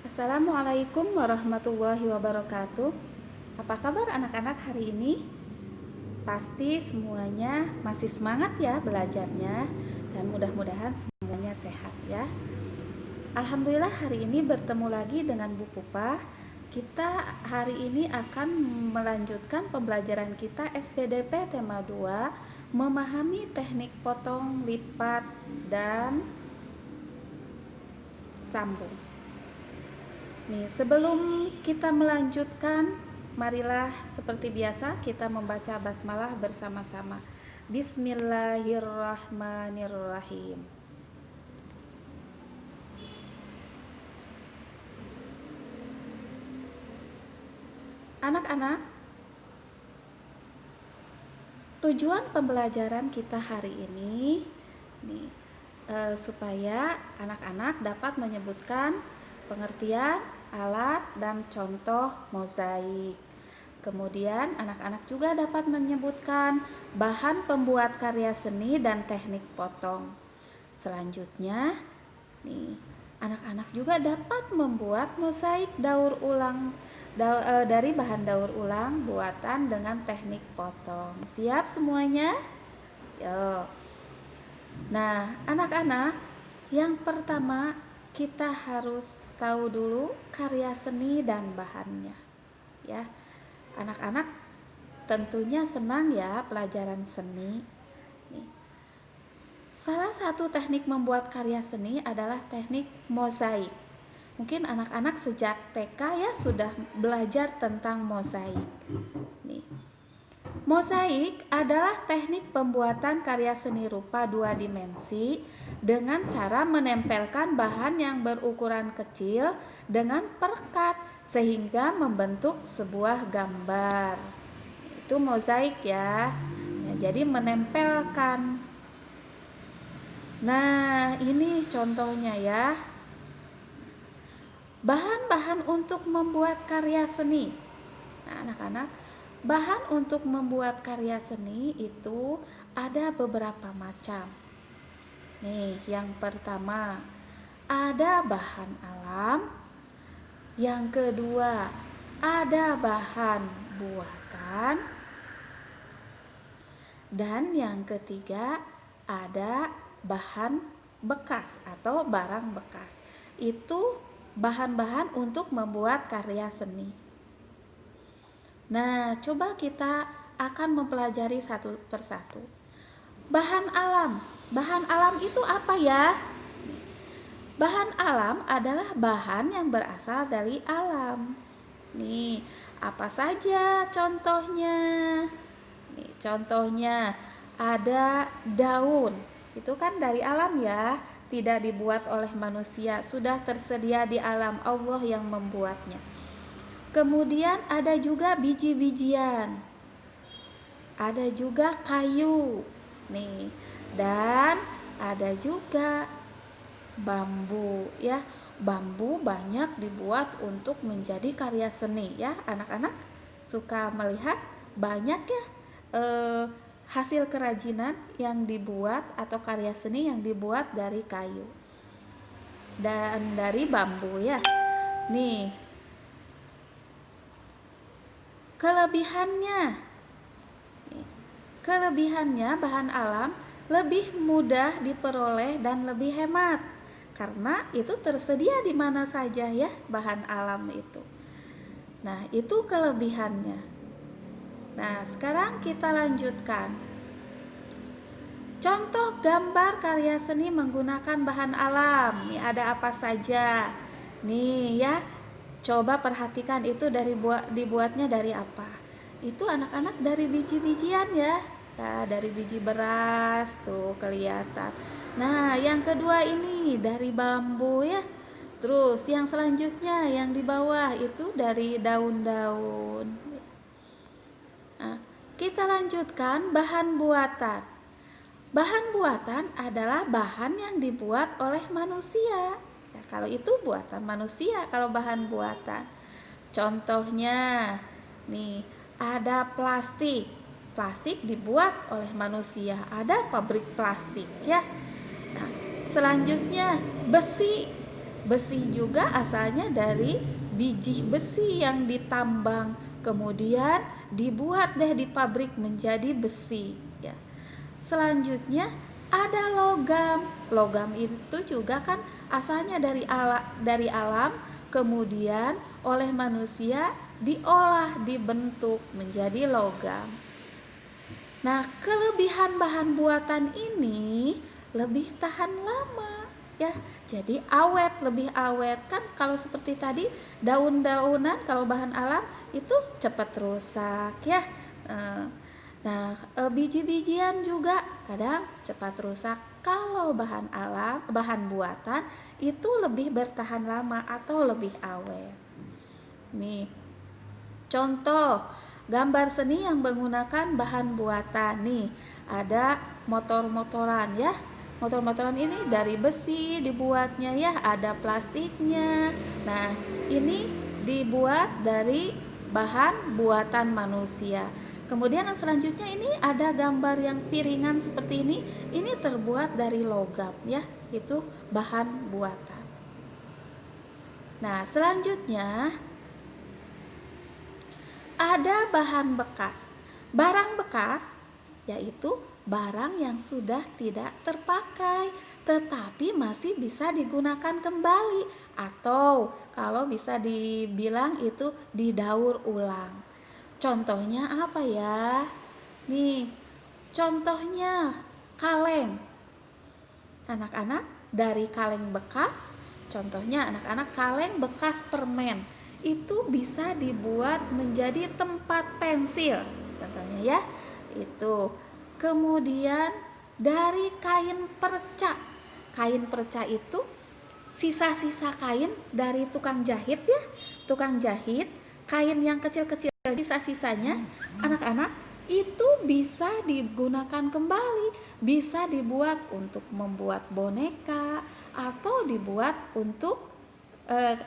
Assalamualaikum warahmatullahi wabarakatuh. Apa kabar anak-anak hari ini? Pasti semuanya masih semangat ya belajarnya, dan mudah-mudahan semuanya sehat ya. Alhamdulillah hari ini bertemu lagi dengan Bu Pupa. Kita hari ini akan melanjutkan pembelajaran kita SPDP tema 2, memahami teknik potong, lipat, dan sambung. Nih, sebelum kita melanjutkan, marilah seperti biasa kita membaca basmalah bersama-sama. Bismillahirrahmanirrahim. Anak-anak, tujuan pembelajaran kita hari ini nih, supaya anak-anak dapat menyebutkan pengertian, alat, dan contoh mozaik. Kemudian anak-anak juga dapat menyebutkan bahan pembuat karya seni dan teknik potong. Selanjutnya, nih, anak-anak juga dapat membuat mozaik daur ulang dari bahan daur ulang buatan dengan teknik potong. Siap semuanya? Yo. Nah, anak-anak, yang pertama kita harus tahu dulu karya seni dan bahannya. Ya. Anak-anak tentunya senang ya pelajaran seni. Nih. Salah satu teknik membuat karya seni adalah teknik mozaik. Mungkin anak-anak sejak TK ya sudah belajar tentang mozaik. Nih. Mozaik adalah teknik pembuatan karya seni rupa 2 dimensi dengan cara menempelkan bahan yang berukuran kecil dengan perekat sehingga membentuk sebuah gambar. Itu mozaik ya. Jadi menempelkan. Nah, ini contohnya ya. Bahan-bahan untuk membuat karya seni. Nah, anak-anak, bahan untuk membuat karya seni itu ada beberapa macam. Nih, yang pertama ada bahan alam. Yang kedua ada bahan buatan. Dan yang ketiga ada bahan bekas atau barang bekas. Itu bahan-bahan untuk membuat karya seni. Nah, coba kita akan mempelajari satu persatu. Bahan alam. Bahan alam itu apa ya? Bahan alam adalah bahan yang berasal dari alam. Nih, apa saja contohnya? Nih, contohnya ada daun. Itu kan dari alam ya, tidak dibuat oleh manusia, sudah tersedia di alam, Allah yang membuatnya. Kemudian ada juga biji-bijian. Ada juga kayu. Nih, dan ada juga bambu ya. Bambu banyak dibuat untuk menjadi karya seni ya. Anak-anak suka melihat banyak ya hasil kerajinan yang dibuat atau karya seni yang dibuat dari kayu dan dari bambu ya. Nih, kelebihannya bahan alam lebih mudah diperoleh dan lebih hemat karena itu tersedia di mana saja ya bahan alam itu. Nah, itu kelebihannya. Nah, sekarang kita lanjutkan. Contoh gambar karya seni menggunakan bahan alam. Nih ada apa saja? Nih ya, coba perhatikan itu dibuatnya dari apa? Itu anak-anak dari biji-bijian ya. Ya, dari biji beras tuh kelihatan. Nah, yang kedua ini dari bambu ya. Terus yang selanjutnya yang di bawah itu dari daun-daun. Nah, kita lanjutkan bahan buatan. Bahan buatan adalah bahan yang dibuat oleh manusia. Ya, kalau itu buatan manusia, kalau bahan buatan. Contohnya, nih ada plastik. Plastik dibuat oleh manusia. Ada pabrik plastik ya. Nah, selanjutnya besi. Besi juga asalnya dari biji besi yang ditambang, kemudian dibuat deh di pabrik menjadi besi ya. Selanjutnya ada logam. Logam itu juga kan asalnya dari alam, kemudian oleh manusia diolah, dibentuk menjadi logam. Nah, kelebihan bahan buatan ini lebih tahan lama ya. Jadi awet, lebih awet. Kan kalau seperti tadi daun-daunan kalau bahan alam itu cepat rusak ya. Eh, Nah, biji-bijian juga kadang cepat rusak. Kalau bahan alam, bahan buatan itu lebih bertahan lama atau lebih awet. Nih, contoh gambar seni yang menggunakan bahan buatan nih, ada motor-motoran ya. Motor-motoran ini dari besi dibuatnya ya, ada plastiknya. Nah, ini dibuat dari bahan buatan manusia. Kemudian yang selanjutnya ini ada gambar yang piringan seperti ini terbuat dari logam ya, itu bahan buatan. Nah, selanjutnya ada bahan bekas. Barang bekas yaitu barang yang sudah tidak terpakai tetapi masih bisa digunakan kembali, atau kalau bisa dibilang itu didaur ulang. Contohnya apa ya? Nih, contohnya kaleng. Anak-anak, dari kaleng bekas, contohnya anak-anak kaleng bekas permen itu bisa dibuat menjadi tempat pensil, contohnya ya itu. Kemudian dari kain perca. Kain perca itu sisa-sisa kain dari tukang jahit ya, tukang jahit, kain yang kecil-kecil, sisa-sisanya anak-anak itu bisa digunakan kembali, bisa dibuat untuk membuat boneka atau dibuat untuk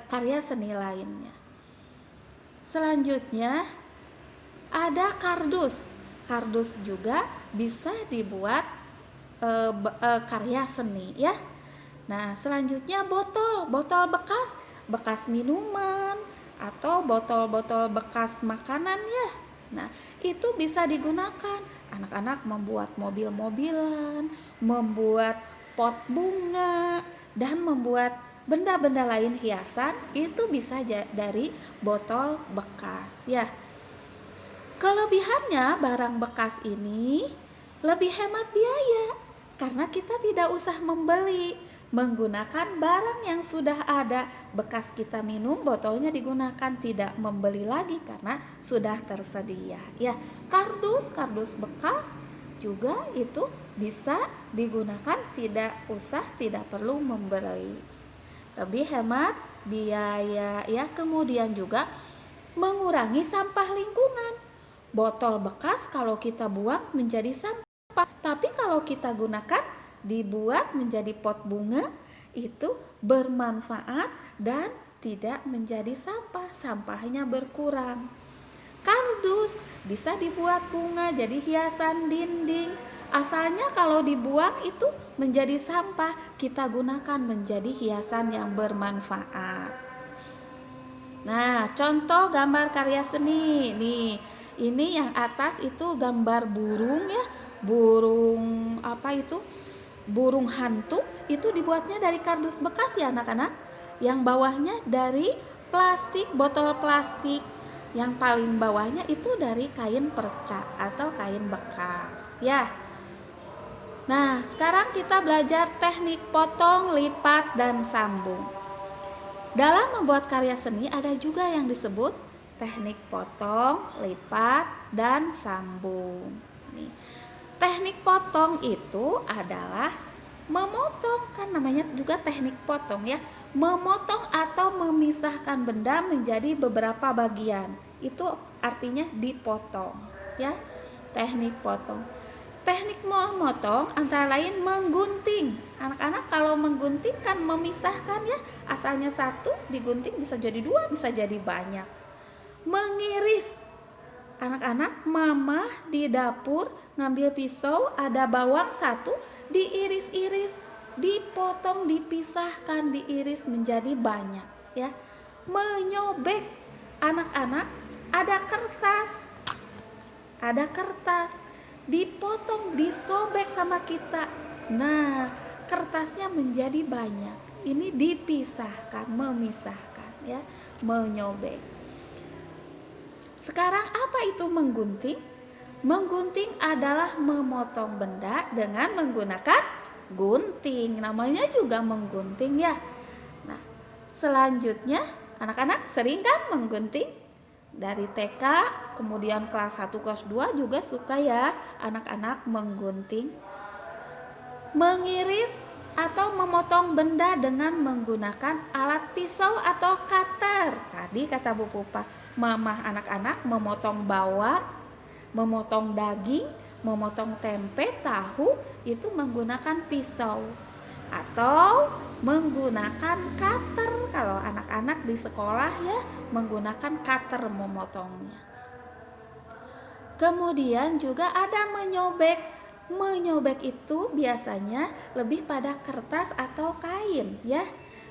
karya seni lainnya. Selanjutnya ada kardus. Kardus juga bisa dibuat karya seni ya. Nah, selanjutnya botol bekas, bekas minuman atau botol-botol bekas makanan ya. Nah, itu bisa digunakan. Anak-anak membuat mobil-mobilan, membuat pot bunga, dan membuat benda-benda lain hiasan, itu bisa dari botol bekas ya. Kelebihannya barang bekas ini lebih hemat biaya karena kita tidak usah membeli, menggunakan barang yang sudah ada. Bekas kita minum, botolnya digunakan, tidak membeli lagi karena sudah tersedia ya. Kardus bekas juga itu bisa digunakan, tidak perlu membeli, lebih hemat biaya ya. Kemudian juga mengurangi sampah lingkungan. Botol bekas kalau kita buang menjadi sampah, tapi kalau kita gunakan dibuat menjadi pot bunga, itu bermanfaat dan tidak menjadi sampah, sampahnya berkurang. Kardus bisa dibuat bunga jadi hiasan dinding. Asalnya kalau dibuang itu menjadi sampah, kita gunakan menjadi hiasan yang bermanfaat. Nah, contoh gambar karya seni nih. Ini yang atas itu gambar burung ya, burung apa itu? Burung hantu, itu dibuatnya dari kardus bekas ya anak-anak. Yang bawahnya dari plastik, botol plastik. Yang paling bawahnya itu dari kain perca atau kain bekas ya. Nah, sekarang kita belajar teknik potong, lipat, dan sambung. Dalam membuat karya seni ada juga yang disebut teknik potong, lipat, dan sambung. Nih, teknik potong itu adalah memotong, kan namanya juga teknik potong ya. Memotong atau memisahkan benda menjadi beberapa bagian. Itu artinya dipotong ya. Teknik potong. Teknik memotong antara lain menggunting. Anak-anak kalau menggunting kan memisahkan ya. Asalnya satu digunting bisa jadi dua, bisa jadi banyak. Mengiris. Anak-anak, mama di dapur ngambil pisau, ada bawang satu, diiris-iris dipotong, dipisahkan, diiris menjadi banyak ya. Menyobek, anak-anak, ada kertas dipotong, disobek sama kita. Nah, kertasnya menjadi banyak. Ini dipisahkan, memisahkan ya, menyobek. Sekarang apa itu menggunting? Menggunting adalah memotong benda dengan menggunakan gunting. Namanya juga menggunting ya. Nah, selanjutnya anak-anak sering kan menggunting? Dari TK, kemudian kelas 1, kelas 2 juga suka ya anak-anak menggunting. Mengiris atau memotong benda dengan menggunakan alat pisau atau cutter. Tadi kata Bu Pupa, mama anak-anak memotong bawang, memotong daging, memotong tempe, tahu itu menggunakan pisau atau menggunakan cutter. Kalau anak-anak di sekolah ya menggunakan cutter memotongnya. Kemudian juga ada menyobek. Menyobek itu biasanya lebih pada kertas atau kain ya.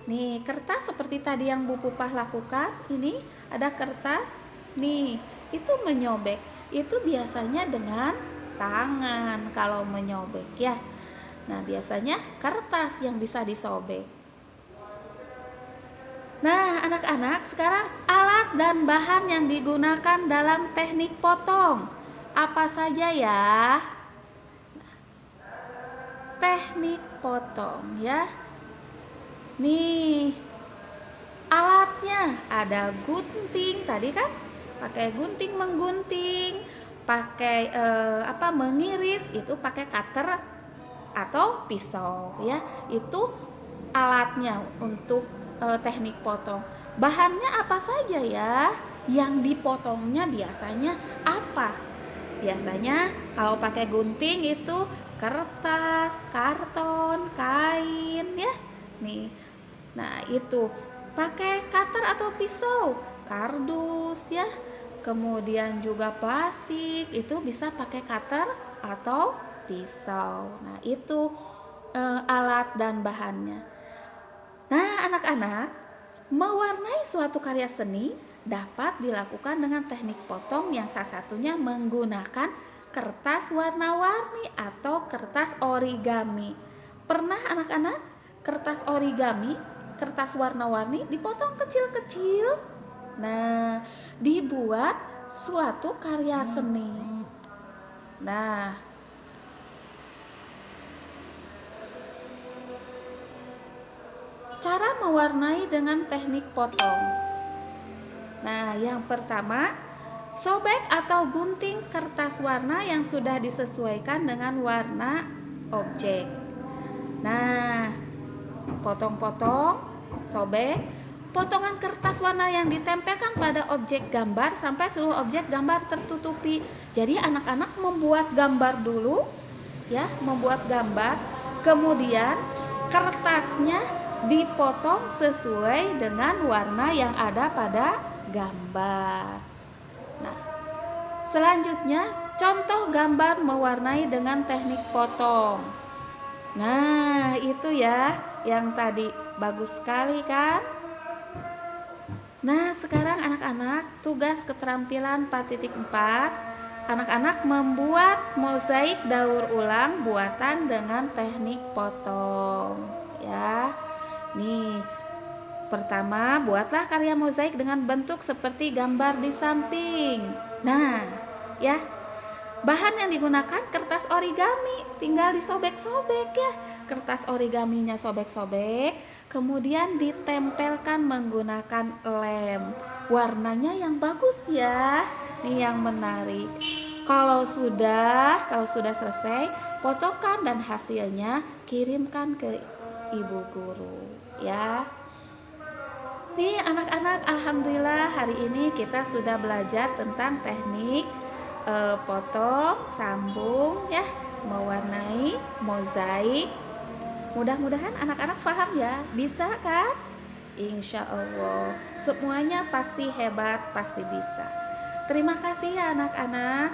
Nih, kertas seperti tadi yang Bu Pupah lakukan, ini ada kertas. Nih, itu menyobek. Itu biasanya dengan tangan kalau menyobek ya. Nah, biasanya kertas yang bisa disobek. Nah, anak-anak, sekarang alat dan bahan yang digunakan dalam teknik potong apa saja ya? Teknik potong ya. Nih, alatnya ada gunting tadi kan? Pakai gunting menggunting, pakai mengiris itu pakai cutter atau pisau ya. Itu alatnya untuk teknik potong. Bahannya apa saja ya? Yang dipotongnya biasanya apa? Biasanya kalau pakai gunting itu kertas, karton, kain ya. Nih. Nah, itu pakai cutter atau pisau, kardus ya. Kemudian juga plastik, itu bisa pakai cutter atau pisau. Nah, itu alat dan bahannya. Nah, anak-anak, mewarnai suatu karya seni dapat dilakukan dengan teknik potong yang salah satunya menggunakan kertas warna-warni atau kertas origami. Pernah anak-anak kertas origami, kertas warna-warni dipotong kecil-kecil? Nah, dibuat suatu karya seni. Nah, cara mewarnai dengan teknik potong. Nah, yang pertama, sobek atau gunting kertas warna yang sudah disesuaikan dengan warna objek. Nah, potong-potong, sobek, potongan kertas warna yang ditempelkan pada objek gambar sampai seluruh objek gambar tertutupi. Jadi anak-anak membuat gambar dulu ya, membuat gambar, kemudian kertasnya dipotong sesuai dengan warna yang ada pada gambar. Nah, selanjutnya contoh gambar mewarnai dengan teknik potong. Nah, itu ya yang tadi bagus sekali kan? Nah, sekarang anak-anak tugas keterampilan 4.4, anak-anak membuat mozaik daur ulang buatan dengan teknik potong ya. Nih, pertama buatlah karya mozaik dengan bentuk seperti gambar di samping. Nah, ya. Bahan yang digunakan kertas origami, tinggal disobek-sobek ya. Kertas origaminya sobek-sobek, kemudian ditempelkan menggunakan lem. Warnanya yang bagus ya. Nih yang menarik. Kalau sudah selesai, fotokan dan hasilnya kirimkan ke ibu guru ya. Nih anak-anak, alhamdulillah hari ini kita sudah belajar tentang teknik potong, sambung ya, mewarnai, mozaik. Mudah-mudahan anak-anak paham ya. Bisa kan? Insya Allah semuanya pasti hebat, pasti bisa. Terima kasih ya anak-anak.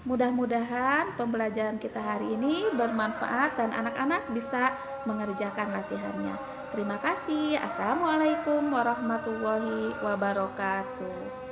Mudah-mudahan pembelajaran kita hari ini bermanfaat dan anak-anak bisa mengerjakan latihannya. Terima kasih. Assalamualaikum warahmatullahi wabarakatuh.